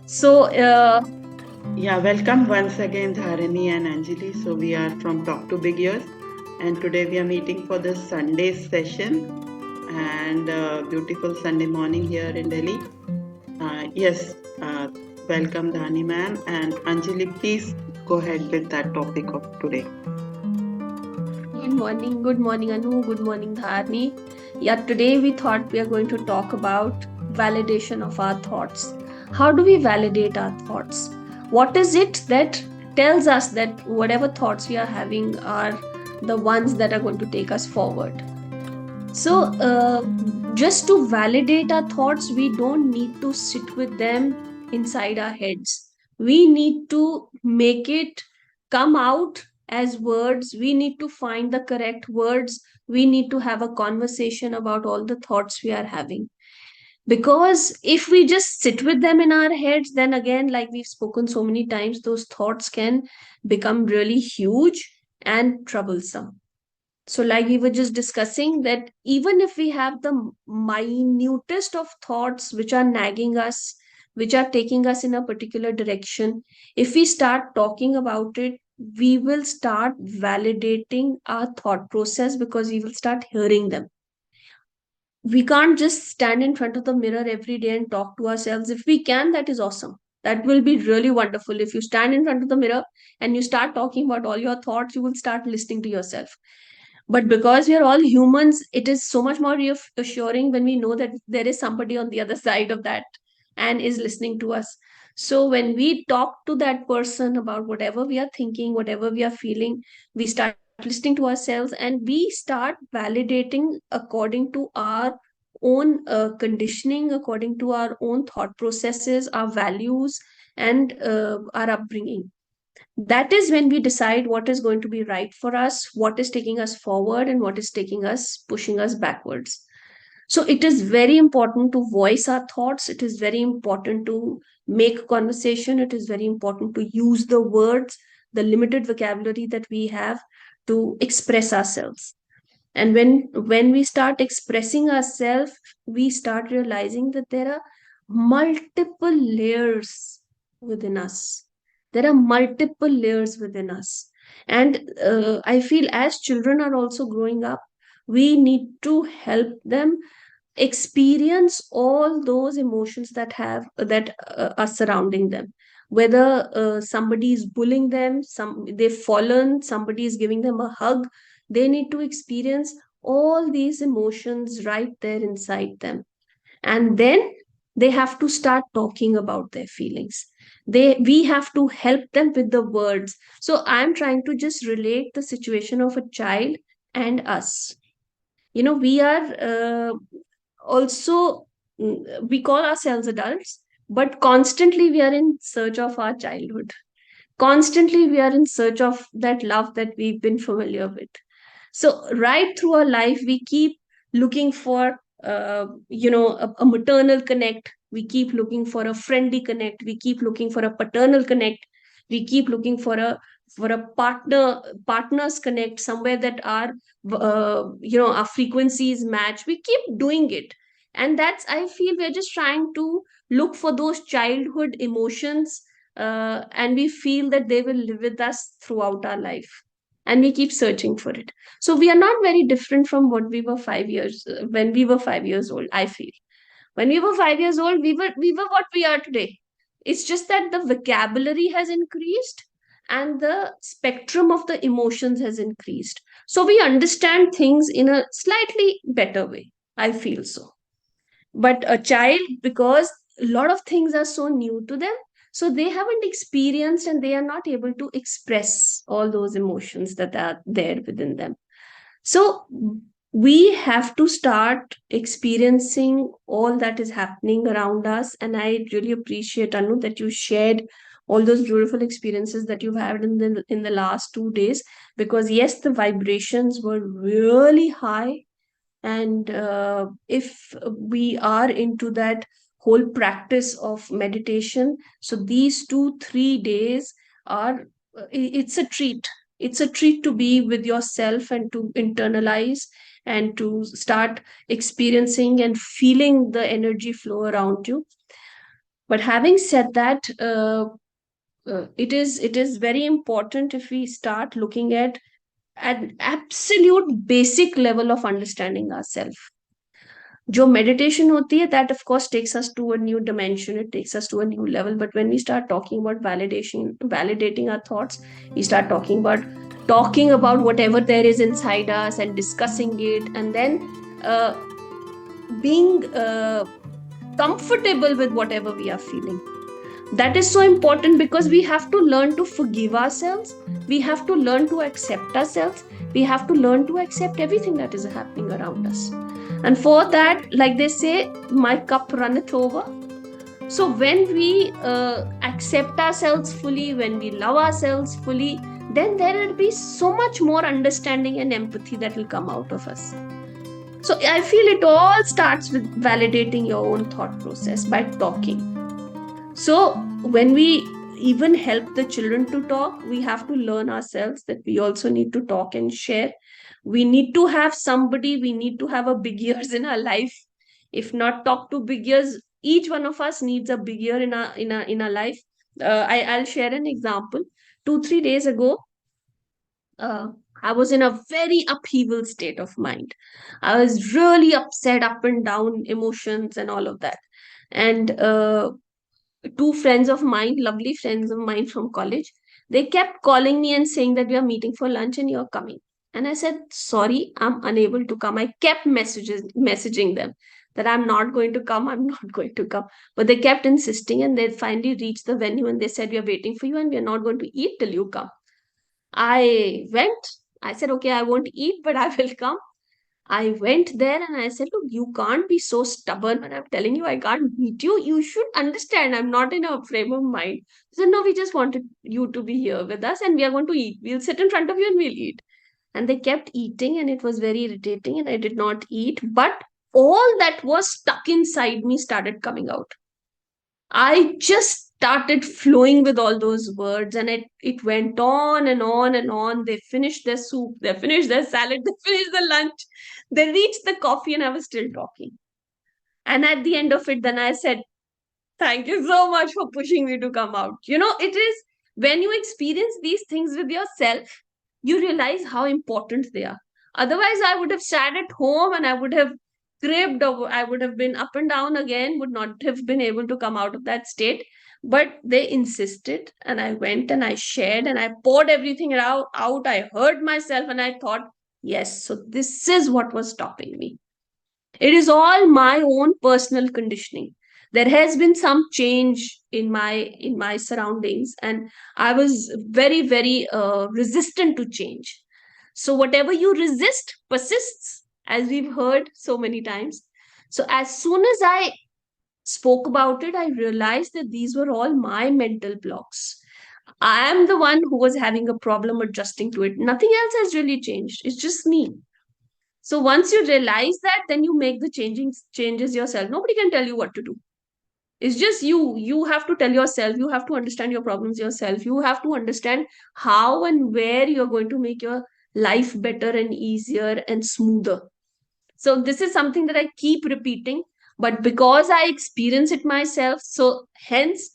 So, Yeah, welcome once again, Dharani and Anjali. So, we are from Talk to Big Ears, and today we are meeting for the Sunday session and beautiful Sunday morning here in Delhi. Yes, welcome, Dhani ma'am, and Anjali, please go ahead with that topic of today. good morning, Anu, good morning, Dharni. Yeah, today we thought we are going to talk about validation of our thoughts. How do we validate our thoughts? What is it that tells us that whatever thoughts we are having are the ones that are going to take us forward? So, just to validate our thoughts, we don't need to sit with them inside our heads. We need to make it come out as words. We need to find the correct words. We need to have a conversation about all the thoughts we are having. Because if we just sit with them in our heads, then again, like we've spoken so many times, those thoughts can become really huge and troublesome. So, like we were just discussing, that even if we have the minutest of thoughts which are nagging us, which are taking us in a particular direction, if we start talking about it, we will start validating our thought process because we will start hearing them. We can't just stand in front of the mirror every day and talk to ourselves. If we can, that is awesome. That will be really wonderful. If you stand in front of the mirror and you start talking about all your thoughts, you will start listening to yourself. But because we are all humans, it is so much more reassuring when we know that there is somebody on the other side of that and is listening to us. So when we talk to that person about whatever we are thinking, whatever we are feeling, we start listening to ourselves and we start validating according to our own conditioning, according to our own thought processes, our values, and our upbringing. That is when we decide what is going to be right for us, what is taking us forward, and what is taking us, pushing us backwards. So it is very important to voice our thoughts. It is very important to make conversation. It is very important to use the words, the limited vocabulary that we have to express ourselves. And when we start expressing ourselves, we start realizing that there are multiple layers within us. There are multiple layers within us. And I feel as children are also growing up, we need to help them experience all those emotions that are surrounding them. Whether somebody is bullying them, they've fallen, somebody is giving them a hug, they need to experience all these emotions right there inside them. And then they have to start talking about their feelings. We have to help them with the words. So I'm trying to just relate the situation of a child and us. We are also, we call ourselves adults, but constantly we are in search of our childhood. Constantly we are in search of that love that we've been familiar with. So right through our life we keep looking for a maternal connect, we keep looking for a friendly connect, we keep looking for a paternal connect, we keep looking for a partners connect, somewhere that our frequencies match. We keep doing it, and that's, I feel, we're just trying to look for those childhood emotions, and we feel that they will live with us throughout our life, and we keep searching for it. So we are not very different from what we were 5 years when we were 5 years old. I feel when we were 5 years old, we were what we are today. It's just that the vocabulary has increased and the spectrum of the emotions has increased. So we understand things in a slightly better way. I feel so. But a child, because a lot of things are so new to them, so they haven't experienced and they are not able to express all those emotions that are there within them. So we have to start experiencing all that is happening around us. And I really appreciate, Anu, that you shared all those beautiful experiences that you've had in the last 2 days. Because yes, the vibrations were really high, and if we are into that whole practice of meditation, so these 2 3 days are, it's a treat. It's a treat to be with yourself and to internalize and to start experiencing and feeling the energy flow around you. But having said that, it is very important if we start looking at an absolute basic level of understanding ourselves. जो meditation होती है, that of course takes us to a new dimension, it takes us to a new level. But when we start talking about validating our thoughts, we start talking about whatever there is inside us and discussing it, and then uh, being comfortable with whatever we are feeling. That is so important because we have to learn to forgive ourselves, we have to learn to accept ourselves, we have to learn to accept everything that is happening around us. And for that, like they say, my cup runneth over. So when we accept ourselves fully, when we love ourselves fully, then there will be so much more understanding and empathy that will come out of us. So I feel it all starts with validating your own thought process by talking. So when we even help the children to talk, we have to learn ourselves that we also need to talk and share. We need to have somebody, we need to have a big ears in our life. If not talk to big ears, each one of us needs a big ear in our life. I'll share an example. 2 3 days ago, uh, I was in a very upheaval state of mind. I was really upset, up and down, emotions and all of that. And two friends of mine, lovely friends of mine from college, they kept calling me and saying that we are meeting for lunch and you're coming. And I said, sorry, I'm unable to come. I kept messaging them that I'm not going to come, I'm not going to come. But they kept insisting, and they finally reached the venue and they said, we are waiting for you and we are not going to eat till you come. I went. I said, okay, I won't eat, but I will come. I went there and I said, look, you can't be so stubborn when I'm telling you I can't meet you. You should understand I'm not in a frame of mind. He said, no, we just wanted you to be here with us and we are going to eat. We'll sit in front of you and we'll eat. And they kept eating and it was very irritating and I did not eat. But all that was stuck inside me started coming out. I just started flowing with all those words, and it went on and on and on. They finished their soup, they finished their salad, they finished the lunch, they reached the coffee, and I was still talking. And at the end of it, then I said, thank you so much for pushing me to come out. It is when you experience these things with yourself, you realize how important they are. Otherwise, I would have sat at home and I would have craved over, I would have been up and down again, would not have been able to come out of that state. But they insisted, and I went and I shared and I poured everything out. I heard myself and I thought, yes, so this is what was stopping me. It is all my own personal conditioning. There has been some change in my surroundings, and I was very very resistant to change. So whatever you resist persists, as we've heard so many times. So as soon as I spoke about it, I realized that these were all my mental blocks. I am the one who was having a problem adjusting to it. Nothing else has really changed. It's just me. So once you realize that, then you make the changes yourself. Nobody can tell you what to do. It's just you. You have to tell yourself. You have to understand your problems yourself. You have to understand how and where you're going to make your life better and easier and smoother. So this is something that I keep repeating, but because I experience it myself, so hence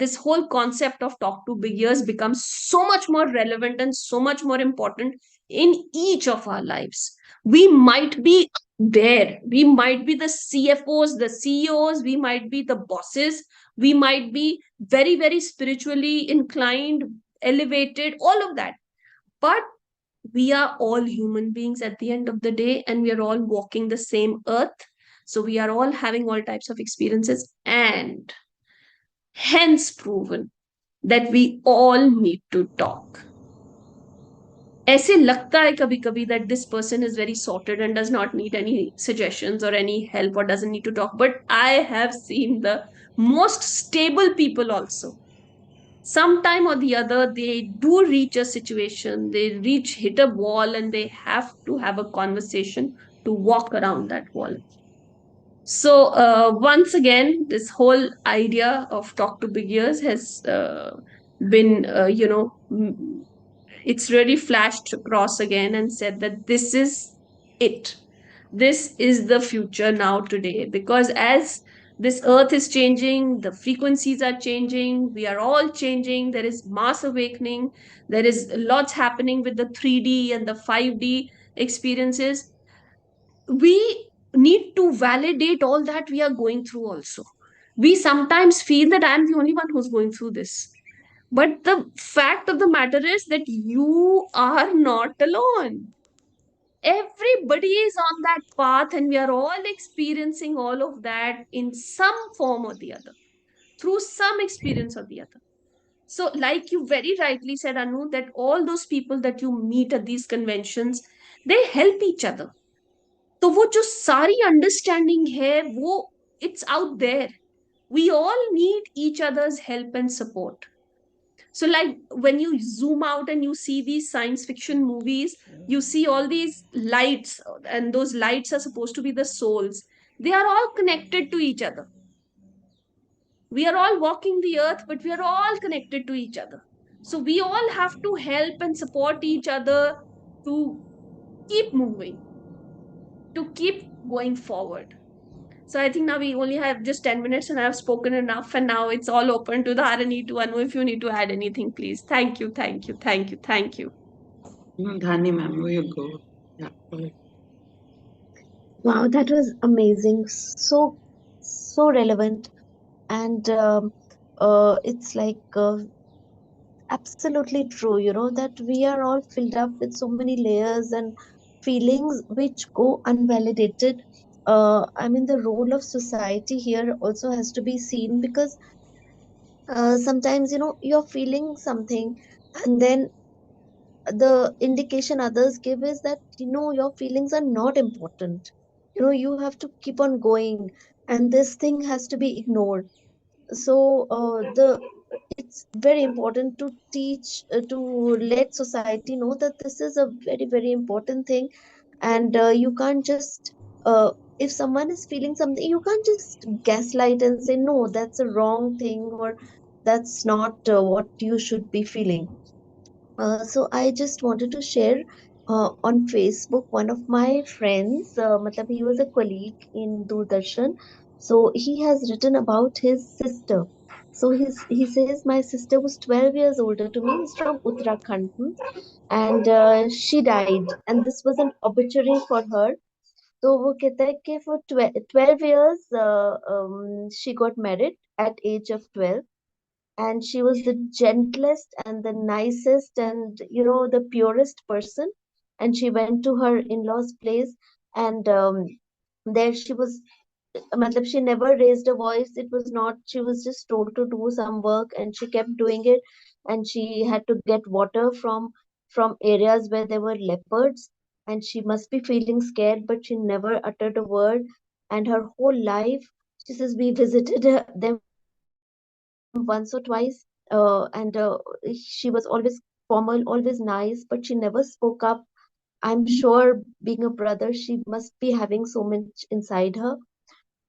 this whole concept of talk to big ears becomes so much more relevant and so much more important in each of our lives. We might be there, we might be the CFOs, the CEOs, we might be the bosses, we might be very very spiritually inclined, elevated, all of that. But we are all human beings at the end of the day, and we are all walking the same earth. So we are all having all types of experiences, and hence proven that we all need to talk. ऐसे लगता है कभी कभी that this person is very sorted and does not need any suggestions or any help or doesn't need to talk, but I have seen the most stable people also, sometime or the other, they do reach a situation, they hit a wall, and they have to have a conversation to walk around that wall. So once again, this whole idea of talk to big ears has been it's really flashed across again and said that this is it, this is the future now today. Because as This earth is changing, the frequencies are changing, we are all changing, there is mass awakening, there is lots happening with the 3D and the 5D experiences. We need to validate all that we are going through also. We sometimes feel that I'm the only one who's going through this, but the fact of the matter is that you are not alone. Everybody is on that path, and we are all experiencing all of that in some form or the other, through some experience or the other. So, like you very rightly said, Anu, that all those people that you meet at these conventions, they help each other. तो वो जो सारी understanding है वो it's out there. We all need each other's help and support. So, like when you zoom out and you see these science fiction movies, you see all these lights, and those lights are supposed to be the souls. They are all connected to each other. We are all walking the earth, but we are all connected to each other. So, we all have to help and support each other to keep moving, to keep going forward. So I think now we only have just 10 minutes and I've spoken enough, and now it's all open to the Harani to Anu. If you need to add anything, please. Thank you, thank you, thank you, thank you. Dhani ma'am, you go. Yeah. Go ahead. Wow, that was amazing. So relevant. And it's like absolutely true, that we are all filled up with so many layers and feelings which go unvalidated. I mean, the role of society here also has to be seen, because sometimes, you're feeling something, and then the indication others give is that, your feelings are not important. You have to keep on going, and this thing has to be ignored. So the it's very important to teach, to let society know that this is a very, very important thing. And you can't just if someone is feeling something, you can't just gaslight and say no, that's a wrong thing, or that's not what you should be feeling. So I just wanted to share on Facebook, one of my friends, matlab he was a colleague in Doordarshan. So he has written about his sister. So he says, my sister was 12 years older to me. He's from Uttarakhand, and she died. And this was an obituary for her. तो वो कहता है कि for 12 years she got married at age of 12, and she was the gentlest and the nicest and the purest person. And she went to her in-laws place, and there she was. Matlab, she never raised a voice. It was not, she was just told to do some work, and she kept doing it. And she had to get water from areas where there were leopards, and she must be feeling scared, but she never uttered a word. And her whole life, she says, we visited them once or twice, and she was always formal, always nice, but she never spoke up. I'm sure, being a brother, she must be having so much inside her.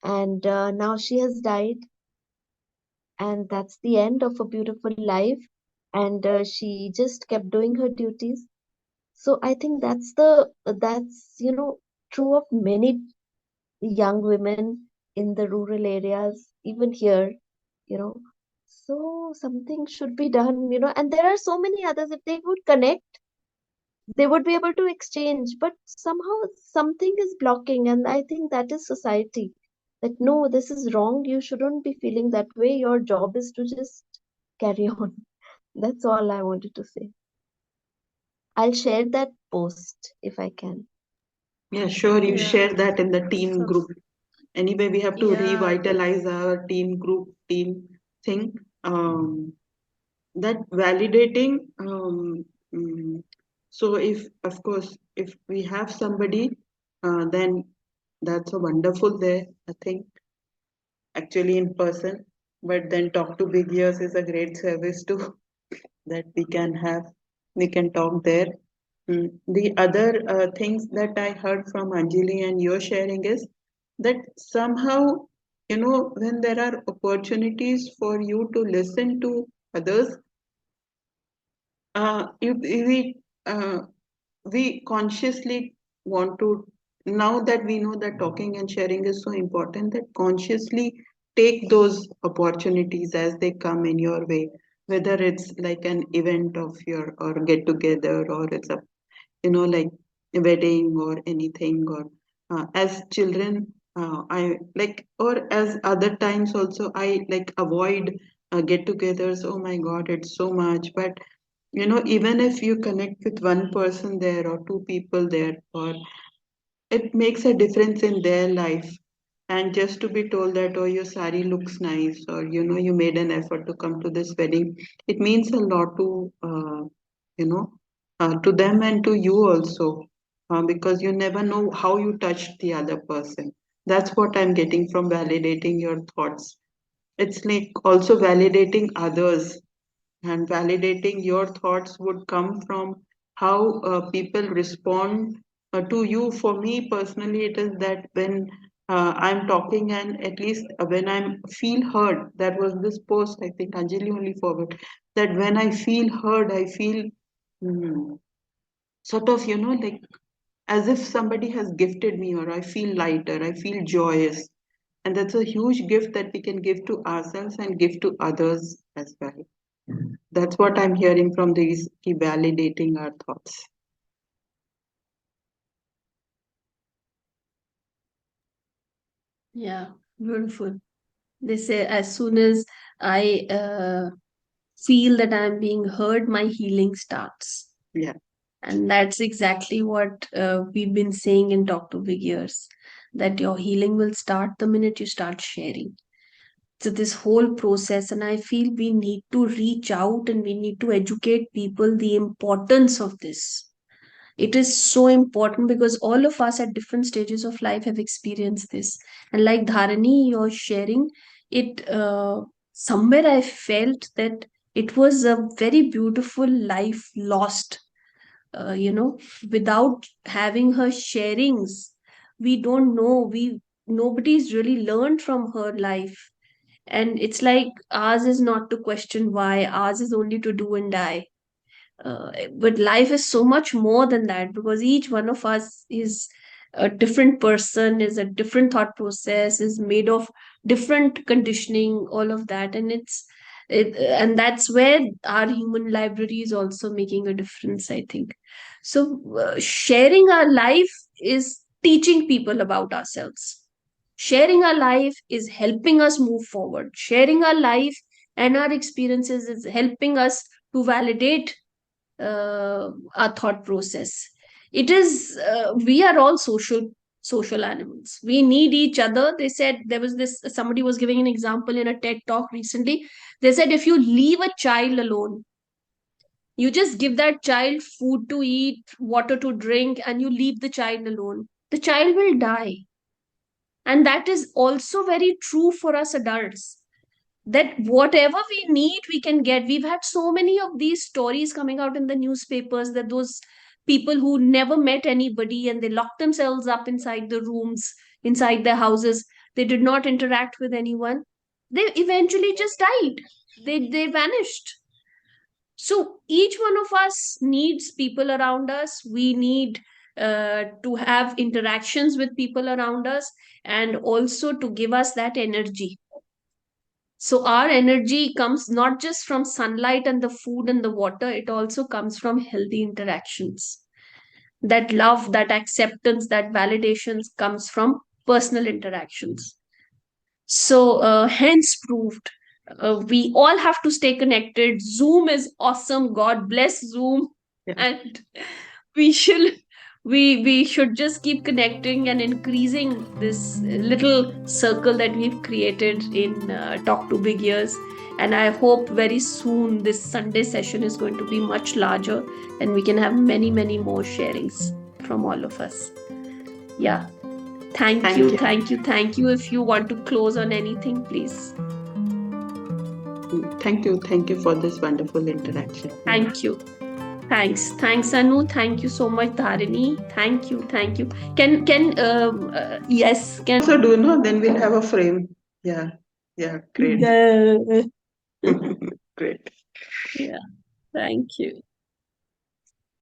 And now she has died, and that's the end of a beautiful life. And she just kept doing her duties. So I think that's true of many young women in the rural areas, even here. you know so something should be done, and there are so many others. If they would connect, they would be able to exchange, but somehow something is blocking. And I think that is society, that no, this is wrong, you shouldn't be feeling that way, your job is to just carry on. That's all I wanted to say. I'll share that post if I can. Yeah, sure. You Yeah. share that in the team So, group. Anyway, we have to yeah. revitalize our team group team thing. Um, that validating. Mm, so if of course if we have somebody, then that's a wonderful there. I think actually in person, but then talk to big ears is a great service too that we can have. We can talk there. The other things that I heard from Anjali and your sharing is that somehow, when there are opportunities for you to listen to others, we we consciously want to, now that we know that talking and sharing is so important, that consciously take those opportunities as they come in your way, whether it's like an event of your or get together, or it's a, like a wedding or anything, or as children, I like, or as other times also, I like avoid get-togethers. Oh my God, it's so much. But even if you connect with one person there or two people there, or it makes a difference in their life. And just to be told that, oh, your sari looks nice, or you made an effort to come to this wedding, it means a lot to you know to them and to you also, because you never know how you touched the other person. That's what I'm getting from validating your thoughts. It's like also validating others, and validating your thoughts would come from how people respond to you. For me personally, it is that when I'm talking, and at least when I feel heard, that was this post, I think Anjali only forward, that when I feel heard, I feel mm, sort of, like as if somebody has gifted me, or I feel lighter, I feel joyous. And that's a huge gift that we can give to ourselves and give to others as well. That's what I'm hearing from these, keep validating our thoughts. Yeah, beautiful. They say as soon as I feel that I'm being heard, my healing starts. Yeah, And that's exactly what we've been saying in Talk to Big Ears, that your healing will start the minute you start sharing. So, this whole process, and I feel we need to reach out and we need to educate people the importance of this. It is so important because all of us at different stages of life have experienced this. And like Dharani, you're sharing it, somewhere I felt that it was a very beautiful life lost, without having her sharings. We don't know, nobody's really learned from her life. And it's like ours is not to question why, ours is only to do and die. But life is so much more than that, because each one of us is a different person, is a different thought process, is made of different conditioning, all of that. And that's where our human library is also making a difference, I think. So sharing our life is teaching people about ourselves. Sharing our life is helping us move forward. Sharing our life and our experiences is helping us to validate our thought process. It is we are all social animals. We need each other. They said, there was this, somebody was giving an example in a TED talk recently. They said if you leave a child alone, you just give that child food to eat, water to drink, and you leave the child alone, the child will die. And that is also very true for us adults, that whatever we need we can get. We've had so many of these stories coming out in the newspapers, that those people who never met anybody and they locked themselves up inside the rooms, inside their houses, they did not interact with anyone, they eventually just died. They vanished. So each one of us needs people around us. We need to have interactions with people around us, and also to give us that energy. So our energy comes not just from sunlight and the food and the water, it also comes from healthy interactions. That love, that acceptance, that validations comes from personal interactions. So hence proved, we all have to stay connected. Zoom is awesome. God bless Zoom. yeah. And we should we should just keep connecting and increasing this little circle that we've created in Talk to Big Ears. And I hope very soon this Sunday session is going to be much larger, and we can have many more sharings from all of us. Yeah. Thank Thank you, you. thank you, thank you. If you want to close on anything, please. Thank you for this wonderful interaction. Yeah. Thank you. Thanks, Anu. Thank you so much, Dharini. Thank you. Can yes, can. Also, do then we'll have a frame. Yeah, yeah, great. Yeah, Great. yeah. Thank you.